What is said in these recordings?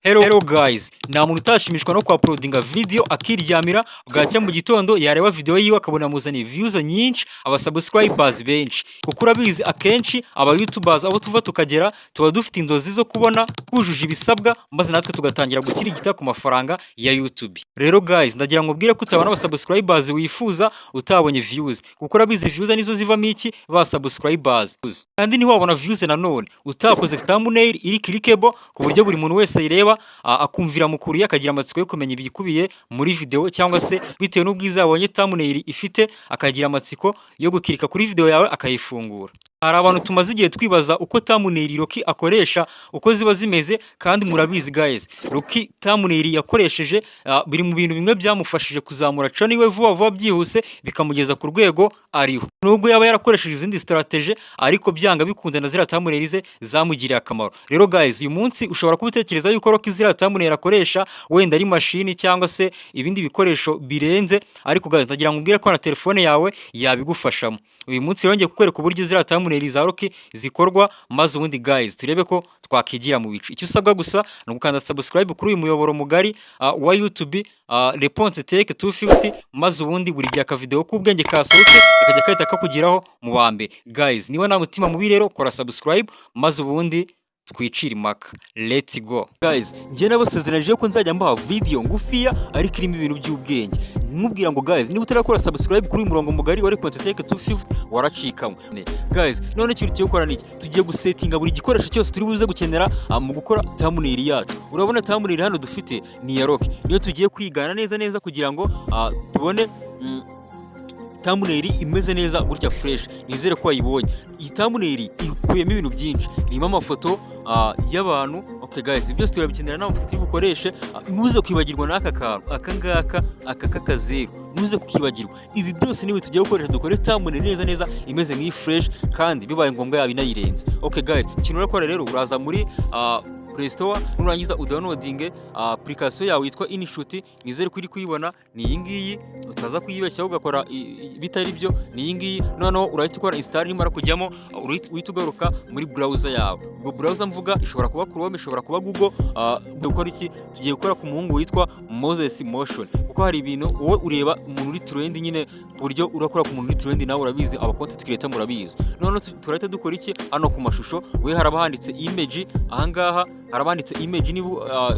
Hello guys, nta muntu utashimishwa no kuuploadinga video akiryamira bwacya mu gitondo yareba video yiwe akabona muzaniye views nyinshi aba subscribers benshi kuko urabizi akenshi aba youtubers abo tuva tukagera tuba dufite inzozi zo kubona kujuje ibisabwa maze natwe tugatangira gukirigita ku mafaranga ya YouTube. Rero guys, ndagira ngo ubwire ko utabona aba subscribers wifuza utabonye views kuko urabizi views nizo zivamo iki ba subscribers. Kandi ni wabona views nanone utakoze thumbnail iri clickable ku buryo buri muntu wese ayireba akumvira mukuru akagira amatsiko yo kumenya ibikubiye muri video cyangwa se bitewe n'ubwiza yabonye thumbnail ifite akagira amatsiko yo gukirika kuri video yawe akayifungura. Hari abantu tumaze igihe twibaza uko thumbnail Rocky akoresha uko ziba zimeze kandi murabizi guys, Rocky thumbnail yakoresheje biri mu bintu bimwe byamufashije kuzamura channel we vuba byihuse bikamugeza ku rwego ariho. Nubwo yaba yarakoresheje izindi strategy ariko byanga bikunze na zira thumbnail ze zamugiriye akamaro. Rero guys, uyu munsi ushobora kubutekereza yuko Rocky zira thumbnail akoresha wenda ari machine cyangwa se ibindi bikoresho birenze, ariko guys ndagira ngo ubwire ko na telefone yawe yabigufashamo. Uyu munsi rero ngiye kukwereka uburyo zira thumbnail za Rocky zikorwa maze ubundi guys turebe ko twakigira mu bicu. Icyo usabwa gusa no gukanda subscribe kuri uyu muyoboro mugari wa YouTube Réponse Tech 250 maze ubundi buri gihe akavideo k'ubwenge kasohotse akajya kahita kakugiraho mu wa mbere. Guys, niba nta mutima mubi rero kora subscribe maze ubundi twicira impaka. Let's go guys, ngiye nabasezeranyije ko nzajya mbaha video ngufiya ariko irimo ibintu by'ubwenge. Nkubwira ngo guys, niba utarakora subscribe kuri murongo mugari wa Réponse Tech 250 waracikamwe. Guys, none cyo tugiye gukora niki? Tugiye gusettinga buri gikoresho cyose turi buze gukenera mu gukora thumbnail yacu. Urabona thumbnail hano dufite ni ya Rocky. Niyo tugiye kwigana neza kugira ngo tubone thumbnail imeze neza gutya fresh. Nizere ko wayibonye. Iyi thumbnail ikuyemo ibintu byinshi. Irimo amafoto y'abantu. Okay guys, byose turabikenera nawe ufite ubukoreshe. Muze kwibagirwa n'aka kantu akangaka akakakazeru. Muze kukibagirwa. Ibi byose niwe tugiye gukoresha dukore thumbnail neza imeze nk'i fresh kandi bibaye ngombwa yabinayirenze. Okay guys, ikintu urakora rero uraza muri Play Store nurangiza udownloading application yawe yitwa InShot. Nizere ko iri kuyibona ni iyi ngiyi, utaza kuyibeshya ugakora bitari byo. Ni iyi ngiyi noneho urahita ukora install, nimara kujyamo uhita ugaruka muri browser yawe. Ubwo browser mvuga ishobora kuba Chrome, ishobora kuba Google. Dukora iki? Tugiye gukora ku muhungu witwa Moses Motion kuko hari ibintu wowe ureba umuntu uri trend nyine ku buryo urakora ku muntu uri trend nawe urabizi, aba content creator murabizi. Noneho turahita dukora iki? Hano ku mashusho we haraba handitse image, ahangaha harabanditse image ni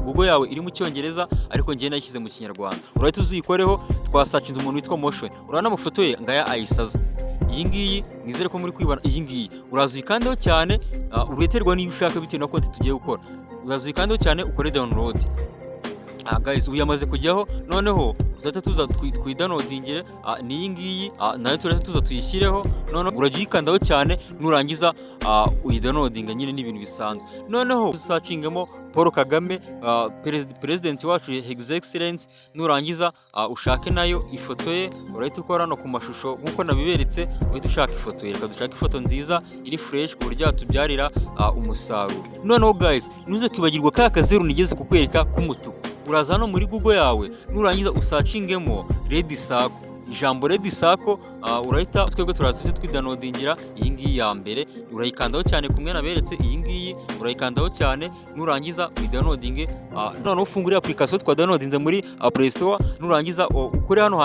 Google yawe iri mu cyongereza ariko ngiye nayishyize mu kinyarwanda. Urahita uzikoreho, twasacinze umuntu witwa Motion. Urabona amafoto ye ngaya ayisaza. Iyi ngiyi nizere ko muri kwibana. Iyi ngiyi urazikandeho cyane, ureterwa niba ushaka bitewe na content tugiye gukora. Urazikandeho cyane ukore download. Guys, uyamaze kujyaho noneho uzata tuza twidownloadingire ni iyi ngiyi nayo turahita tuza tuyishyireho. Noneho uragikandaho cyane nurangiza uyidownloadinga nyine n'ibintu bisanzwe. Noneho usacingemo Paul Kagame president wacu His Excellence. Nurangiza ushake nayo ifoto ye, urahita ukora no ku mashusho nkuko nabiberetse. Uhita ushaka ifoto ye, reka dushaka ifoto nziza iri fresh ku buryo atubyarira umusaruro. Noneho guys, nuze kwibagirwa ka kazeru nigeze kukwereka k'umutuku. Uraza hano muri Google yawe nurangiza usacingemo Red Circle. Ijambo Red Circle urahita twebwe turaza twidownloadingira iyi ngiyi ya mbere. Urayikandaho cyane kumwe naberetse. Iyi ngiyi urayikandaho cyane nurangiza udownloadinge. Noneho ufungure application twa downloadinze muri Play Store. Nurangiza ukore hano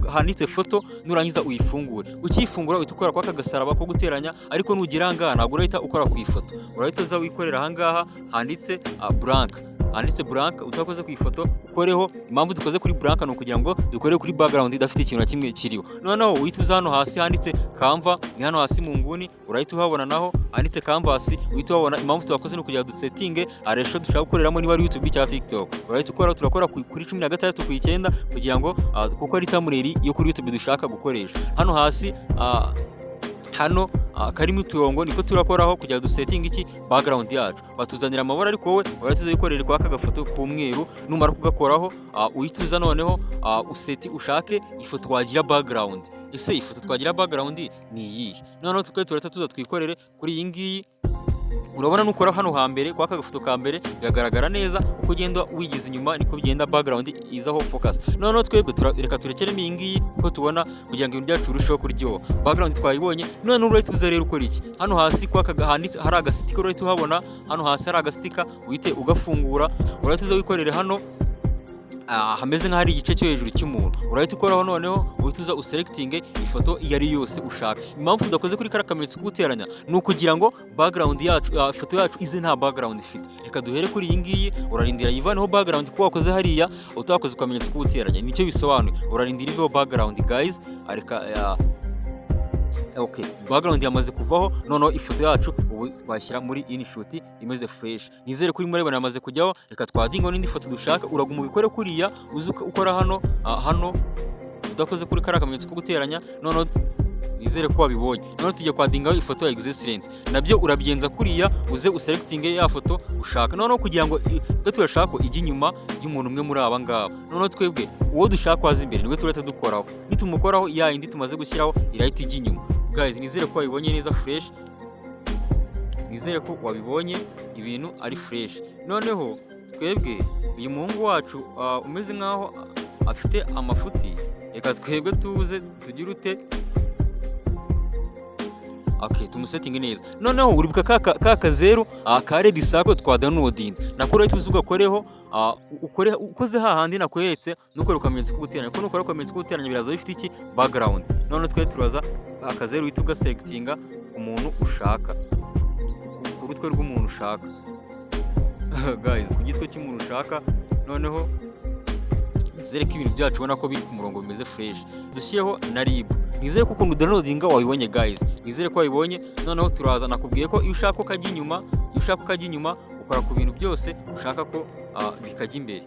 handitse photo, nurangiza uyifungure. Ukifungura uhita ukora kwa kagasaraba ko guteranya, ariko nugira ngana ntabwo urahita ukora ku ifoto. Urahita uza wikorera ahangaha handitse blank utakoze ku ifoto ukoreho. Impamvu dukoze kuri blank no kugira ngo dukore kuri background idafite ikintu na kimwe kiriho. Noneho uhita uza hano hasi handitse Canva, ni hano hasi mu nguni urahita uhabona naho handitse Canvas. Uhita ubona impamvu twakoze no kugira dusettinge aresho dushaka gukoreramo niba ari YouTube cyangwa TikTok. Urahita ukora turakora kuri 16 ku 9 kugira ngo kuko ari thumbnail yo kuri YouTube dushaka gukoresha. Hano hasi hano karimo uturongo niko turakoraho kugira dusetting iki background yacu. Batuzanira amabara ariko wowe uratize yikorera kwa aka gafoto k'umweru. Numara kugakoraho uhituza noneho useti ushake ifoto wagira background. Ese ifoto twagira background ni iyi. Noneho turahita tuza twikorere kuri iyi ngiyi urabona nukora hano hambere kwa gafoto ka mbere biragaragara neza, uko ugenda wigiza inyuma niko bigenda background izaho focus. Noneho twebwe reka turekeremo iyi ngiyi uko tubona kugira ngo ibintu byacu birusheho kuryoha. Background twayibonye, none urahita uza rero ukora iki? Hano hasi kwa handitse hari agastika, urahita uhabona hano hasi hari agastika, uhite ugafungura, urahita uza wikorere hano hameze nk'ahari igice cyo hejuru cy'umuntu, urahita ukoraho, noneho uhita uza uselectinge ifoto iyo ari yose ushaka. Impamvu tudakoze kuri kara kamenyetso kuguteranya ni ukugira ngo background yacu ifoto yacu ize nta background ifite. Reka duhere kuri iyi ngiyi, urarindira yivaneho background kuko wakoze hariya utakoze ku kamenyetso kuguteranya, nicyo bisobanuye. Urarindira iveho background guys, areka okay, background yamaze kuvaho, noneho ifoto yacu ubu twashyira muri InShot imeze fresh. Nizere kuri murebana yamaze kujyaho. Reka twadinga n'indi foto dushaka, uraguma ubikore kuriya, uzi ukora hano udakoze kuri kara kamenyetso ko guteranya. Noneho nizere ko wabibonye. Noneho tujya kwadingaho ifoto ya excellence, nabyo urabyenza kuriya, uze uselectinge ya foto ushaka. Noneho kugira ngo turashaka ko ijya inyuma y'umuntu umwe muri aba ngaba, noneho twebwe uwo dushaka waza imbere niwe turahita dukoraho, nitumukoraho ya indi tumaze gushyiraho irahita ijya inyuma. Guys, nizere ko wabibonye neza fresh, nizere ko wabibonye ibintu ari fresh. Noneho twebwe uyu muhungu wacu umeze nkaho afite amafuti, reka twebwe tuze tugire ute, okay, tumusetting neza. Noneho uribuka ka kazeru ka red circle twa downloadinze, nakora tuzi ugakoreho ukoze hahandi nakweretse, nukora ukamenyetso kuguteranya, ko nukora ukamenyetso kuguteranya biraza bifite iki background. Noneho twe turaza akazeru uhita ugaselectinga umuntu ushaka, ku rutwe rw'umuntu ushaka guys, ku gitwe cy'umuntu ushaka. Noneho nizere ko ibintu byacu ubona ko biri ku murongo bimeze fresh. Dushyireho na RIB, nizere ko ukuntu downloadinga wabibonye guys, nizere ko wabibonye. Noneho turaza, nakubwiye ko iyo ushaka ukajya inyuma, ukora ku bintu byose ushaka ko bikajya imbere.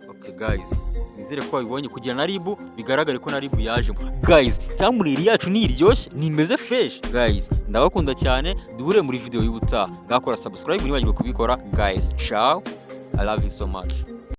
Okay guys, nizere ko wabibonye kugira na RIB bigaragare ko na RIB yajemo. Guys, thumbnail yacu ni iryoshye, nimeze fresh. Guys, ndabakunda cyane, duhure muri video y'ubutaha. Ngakora subscribe, nibagirwe kubikora guys. Ciao, I love you so much.